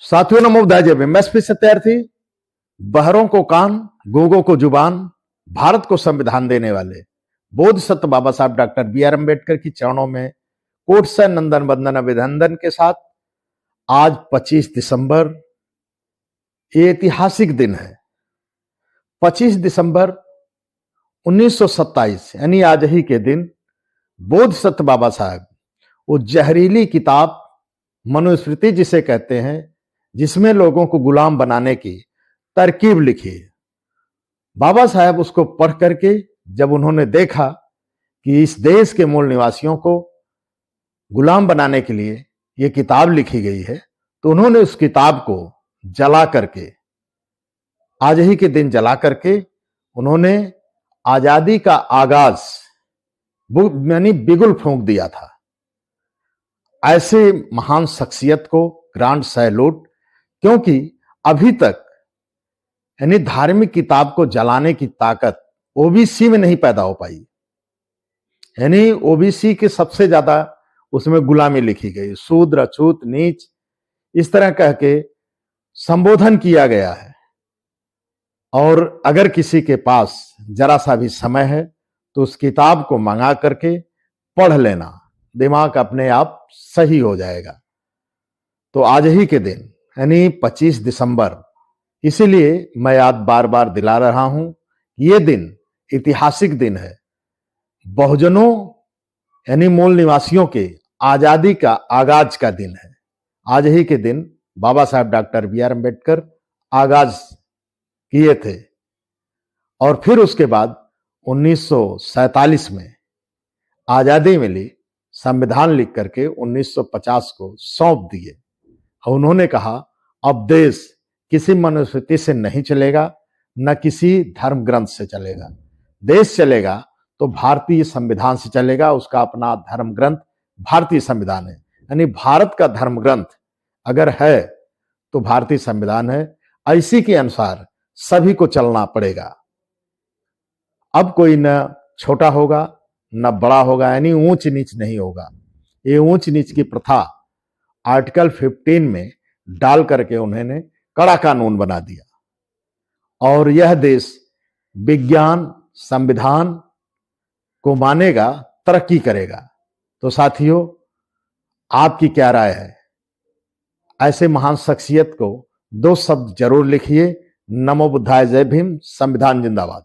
साथियों नमो बुद्धाय जय भीम। मैं एसपी सत्यार्थी, बहरों को कान गूंगों को जुबान, भारत को संविधान देने वाले बोधिसत्व बाबा साहब डॉक्टर बी.आर. अम्बेडकर की चरणों में कोट से नंदन वंदन अभिनंदन के साथ आज 25 दिसंबर ये ऐतिहासिक दिन है। 25 दिसंबर 1927 यानी आज ही के दिन बोधिसत्व बाबा साहब वो जहरीली किताब मनुस्मृति जिसे कहते हैं, जिसमें लोगों को गुलाम बनाने की तरकीब लिखी है। बाबा साहब उसको पढ़ करके जब उन्होंने देखा कि इस देश के मूल निवासियों को गुलाम बनाने के लिए यह किताब लिखी गई है, तो उन्होंने उस किताब को जला करके, आज ही के दिन जला करके उन्होंने आजादी का आगाज यानी बिगुल फूंक दिया था। ऐसे महान शख्सियत को ग्रांड सैल्यूट, क्योंकि अभी तक यानी धार्मिक किताब को जलाने की ताकत ओबीसी में नहीं पैदा हो पाई। यानी ओबीसी के सबसे ज्यादा उसमें गुलामी लिखी गई, शूद्र अछूत नीच इस तरह कह के संबोधन किया गया है। और अगर किसी के पास जरा सा भी समय है तो उस किताब को मंगा करके पढ़ लेना, दिमाग अपने आप सही हो जाएगा। तो आज ही के दिन यानी 25 दिसंबर, इसीलिए मैं याद बार बार दिला रहा हूं, ये दिन ऐतिहासिक दिन है। बहुजनों यानी मूल निवासियों के आजादी का आगाज का दिन है। आज ही के दिन बाबा साहब डॉक्टर बी.आर. अम्बेडकर आगाज किए थे और फिर उसके बाद 1947 में आजादी मिली, संविधान लिख करके 1950 को सौंप दिए। और उन्होंने कहा अब देश किसी मनुस्मृति से नहीं चलेगा, न किसी धर्म ग्रंथ से चलेगा। देश चलेगा तो भारतीय संविधान से चलेगा। उसका अपना धर्म ग्रंथ भारतीय संविधान है। यानी भारत का धर्म ग्रंथ अगर है तो भारतीय संविधान है। इसी के अनुसार सभी को चलना पड़ेगा। अब कोई न छोटा होगा न बड़ा होगा, यानी ऊंच नीच नहीं होगा। ये ऊंच नीच की प्रथा आर्टिकल 15 में डाल करके उन्होंने कड़ा कानून बना दिया और यह देश विज्ञान संविधान को मानेगा, तरक्की करेगा। तो साथियों, आपकी क्या राय है? ऐसे महान शख्सियत को 2 शब्द जरूर लिखिए। नमो बुद्धाय जय भीम। संविधान जिंदाबाद।